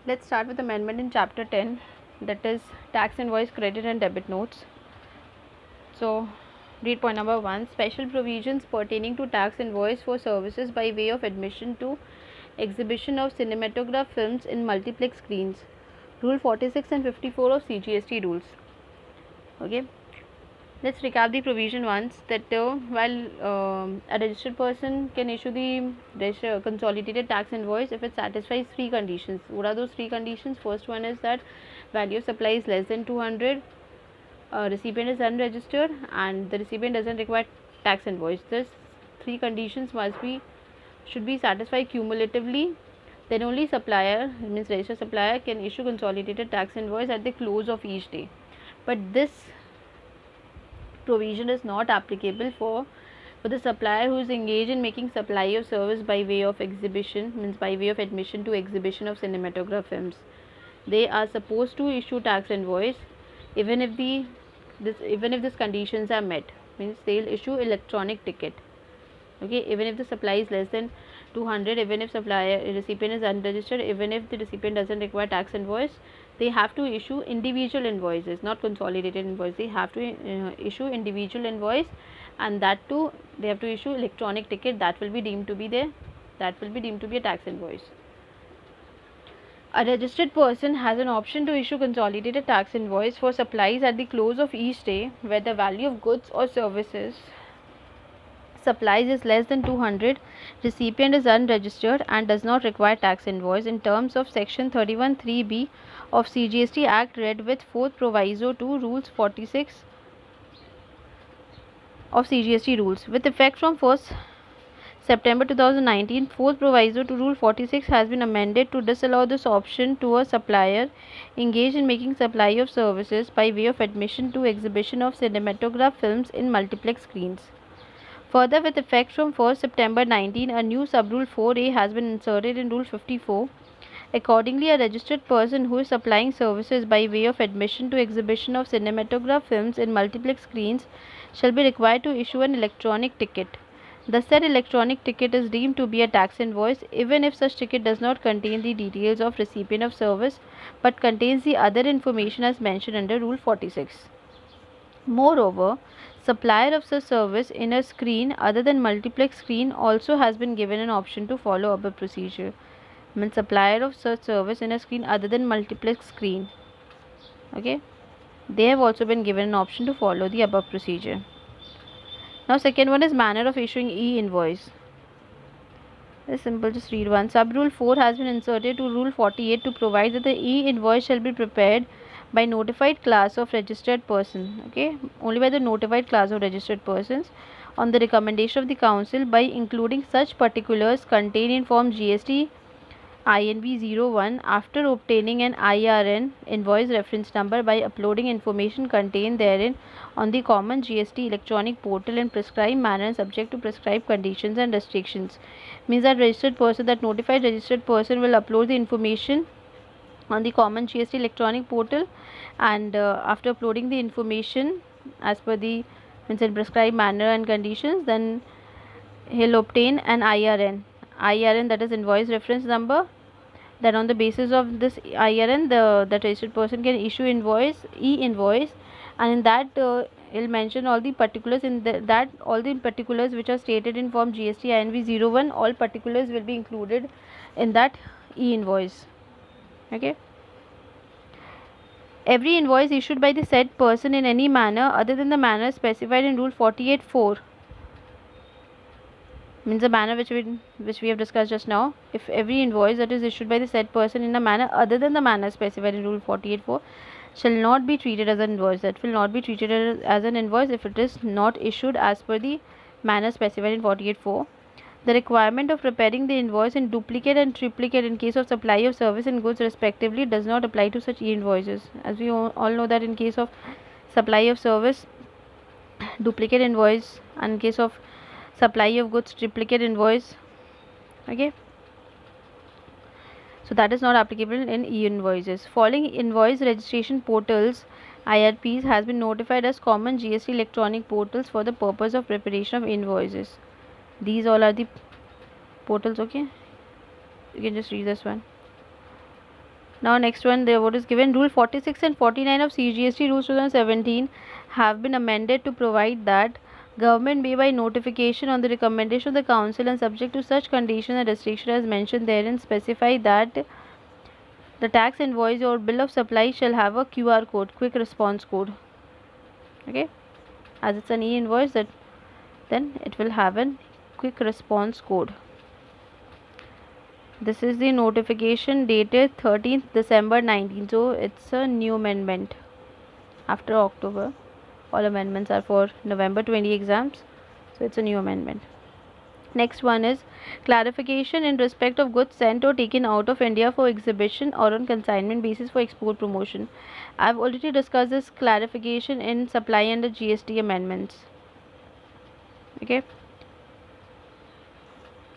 Let's start with amendment in chapter 10, that is tax invoice, credit and debit notes. So read point number 1. Special provisions pertaining to tax invoice for services by way of admission to exhibition of cinematograph films in multiplex screens. Rule 46 and 54 of CGST rules. Okay. Let's recap the provision once, that while a registered person can issue the consolidated tax invoice if it satisfies three conditions. What are those three conditions? First one is that value of supply is less than 200, recipient is unregistered, and the recipient doesn't require tax invoice. This three conditions should be satisfied cumulatively. Then only supplier, means registered supplier, can issue consolidated tax invoice at the close of each day. But this provision is not applicable for the supplier who is engaged in making supply of service by way of exhibition, means by way of admission to exhibition of cinematograph films. They are supposed to issue tax invoice even if these conditions are met, means they'll issue electronic ticket. Okay, even if the supply is less than 200, even if recipient is unregistered, even if the recipient doesn't require tax invoice, they have to issue individual invoices, not consolidated invoice. They have to issue individual invoice, and that too they have to issue electronic ticket. That will be deemed to be a tax invoice. A registered person has an option to issue consolidated tax invoice for supplies at the close of each day where the value of goods or services supplies is less than 200, recipient is unregistered and does not require tax invoice in terms of section 31(3)(b) of CGST Act read with fourth proviso to rules 46 of CGST rules with effect from 1st September 2019. Fourth proviso to rule 46 has been amended to disallow this option to a supplier engaged in making supply of services by way of admission to exhibition of cinematograph films in multiplex screens. Further, with effect from 1st September 19, a new sub-rule 4A has been inserted in Rule 54. Accordingly, a registered person who is supplying services by way of admission to exhibition of cinematograph films in multiplex screens shall be required to issue an electronic ticket. The said electronic ticket is deemed to be a tax invoice even if such ticket does not contain the details of recipient of service but contains the other information as mentioned under Rule 46. Moreover, supplier of such service in a screen other than multiplex screen also has been given an option to follow above procedure. Means supplier of such service in a screen other than multiplex screen. Okay, they have also been given an option to follow the above procedure. Now, second one is manner of issuing e-invoice. It's simple, just read one. Sub rule 4 has been inserted to rule 48 to provide that the e-invoice shall be prepared by notified class of registered person. Okay, only by the notified class of registered persons on the recommendation of the council by including such particulars contained in form GST INV01 after obtaining an IRN invoice reference number by uploading information contained therein on the common GST electronic portal in prescribed manner and subject to prescribed conditions and restrictions. Means that notified registered person will upload the information on the common GST electronic portal, and after uploading the information as per the means in prescribed manner and conditions, then he'll obtain an IRN, that is invoice reference number. Then on the basis of this IRN, the registered person can issue e-invoice, and in that he'll mention all the particulars all the particulars which are stated in form GST INV01, all particulars will be included in that e-invoice. Okay. Every invoice issued by the said person in any manner other than the manner specified in Rule 48(4), means the manner which we have discussed just now. If every invoice that is issued by the said person in a manner other than the manner specified in Rule 48(4) shall not be treated as an invoice. That will not be treated as an invoice if it is not issued as per the manner specified in 48(4). The requirement of preparing the invoice in duplicate and triplicate in case of supply of service and goods respectively does not apply to such e-invoices. As we all know that in case of supply of service, duplicate invoice, and in case of supply of goods, triplicate invoice. Okay, so that is not applicable in e-invoices. Following invoice registration portals, IRPs, has been notified as common GST electronic portals for the purpose of preparation of invoices. These all are the portals. Okay, you can just read this one. Now next one, the what is given, Rule 46 and 49 of CGST Rules 2017 have been amended to provide that government may by notification on the recommendation of the council and subject to such conditions and restrictions as mentioned therein specify that the tax invoice or bill of supply shall have a QR code, quick response code. Okay, as it's an e-invoice, that then it will have a quick response code. This is the notification dated 13th December 19. So it's a new amendment after October. All amendments are for November 20 exams. So it's a new amendment. Next one is clarification in respect of goods sent or taken out of India for exhibition or on consignment basis for export promotion. I've already discussed this clarification in supply under GST amendments. Okay.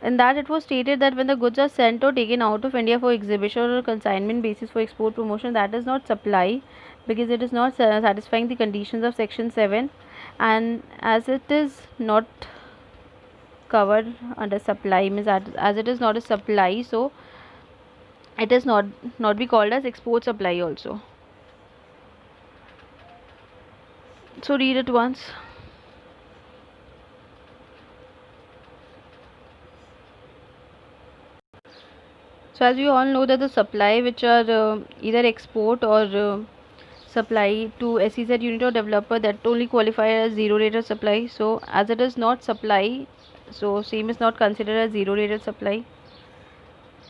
In that it was stated that when the goods are sent or taken out of India for exhibition or consignment basis for export promotion, that is not supply, because it is not satisfying the conditions of section 7, and as it is not covered under supply, means as it is not a supply, so it is not be called as export supply also. So read it once. So as you all know that the supply which are either export or supply to SEZ unit or developer, that only qualify as zero rated supply. So as it is not supply, so same is not considered as zero rated supply.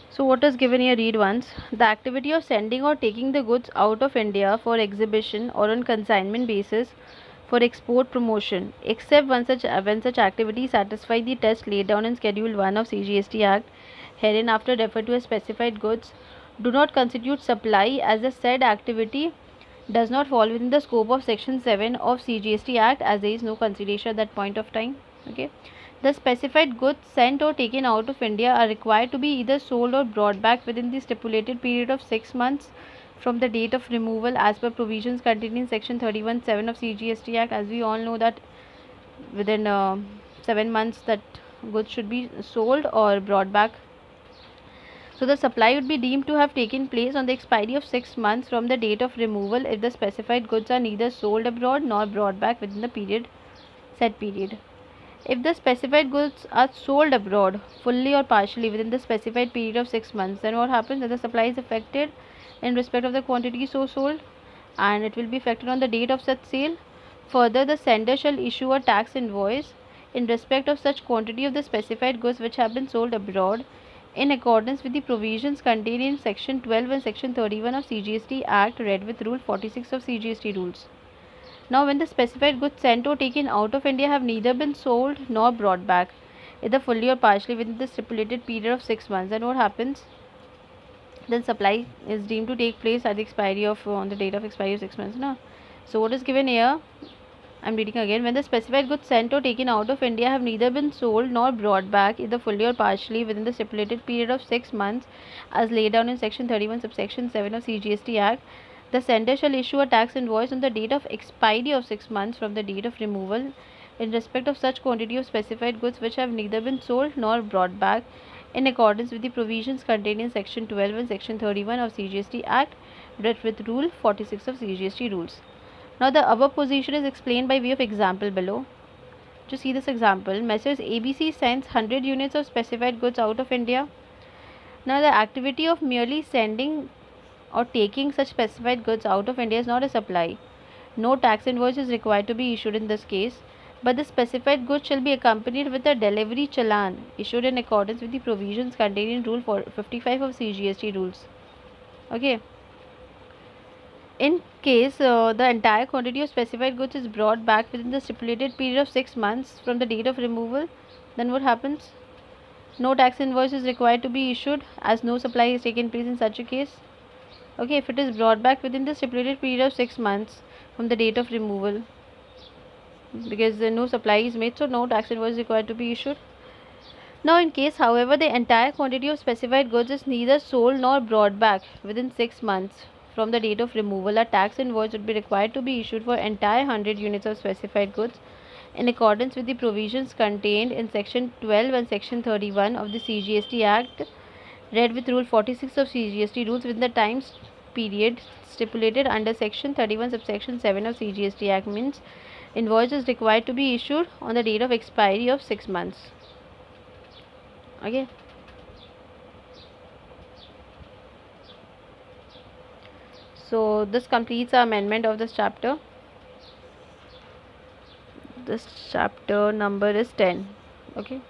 So what is given here, read once. The activity of sending or taking the goods out of India for exhibition or on consignment basis for export promotion, except when such activities satisfy the test laid down in Schedule 1 of CGST Act, herein after refer to as specified goods, do not constitute supply, as the said activity does not fall within the scope of section 7 of CGST Act, as there is no consideration at that point of time. Okay. The specified goods sent or taken out of India are required to be either sold or brought back within the stipulated period of 6 months from the date of removal, as per provisions contained in section 31(7) of CGST Act. As we all know that within 7 months that goods should be sold or brought back. So the supply would be deemed to have taken place on the expiry of 6 months from the date of removal if the specified goods are neither sold abroad nor brought back within the said period. If the specified goods are sold abroad fully or partially within the specified period of 6 months, then what happens? That the supply is affected in respect of the quantity so sold, and it will be affected on the date of such sale. Further, the sender shall issue a tax invoice in respect of such quantity of the specified goods which have been sold abroad, in accordance with the provisions contained in section 12 and section 31 of CGST Act, read with rule 46 of CGST rules. Now when the specified goods sent or taken out of India have neither been sold nor brought back, either fully or partially within the stipulated period of 6 months, then what happens? Then supply is deemed to take place at the expiry of on the date of expiry of 6 months. No? So what is given here? I'm reading again. When the specified goods sent or taken out of India have neither been sold nor brought back, either fully or partially within the stipulated period of 6 months, as laid down in section 31 subsection 7 of CGST Act, the sender shall issue a tax invoice on the date of expiry of 6 months from the date of removal in respect of such quantity of specified goods which have neither been sold nor brought back, in accordance with the provisions contained in section 12 and section 31 of CGST Act, read with rule 46 of CGST rules. Now the above position is explained by way of example below. To see this example, Messrs ABC sends 100 units of specified goods out of India. Now the activity of merely sending or taking such specified goods out of India is not a supply. No tax invoice is required to be issued in this case, but the specified goods shall be accompanied with a delivery challan issued in accordance with the provisions contained in Rule 55 of CGST rules. Okay. In case the entire quantity of specified goods is brought back within the stipulated period of 6 months from the date of removal, then what happens? No tax invoice is required to be issued, as no supply has taken place in such a case. Okay, if it is brought back within the stipulated period of 6 months from the date of removal, because no supply is made, so no tax invoice is required to be issued. Now in case, however, the entire quantity of specified goods is neither sold nor brought back within 6 months from the date of removal, a tax invoice would be required to be issued for entire 100 units of specified goods in accordance with the provisions contained in section 12 and section 31 of the CGST Act, read with Rule 46 of CGST rules within the time period stipulated under Section 31 subsection 7 of CGST Act means invoice is required to be issued on the date of expiry of 6 months. Okay. So this completes our amendment of this chapter. This chapter number is 10. Okay.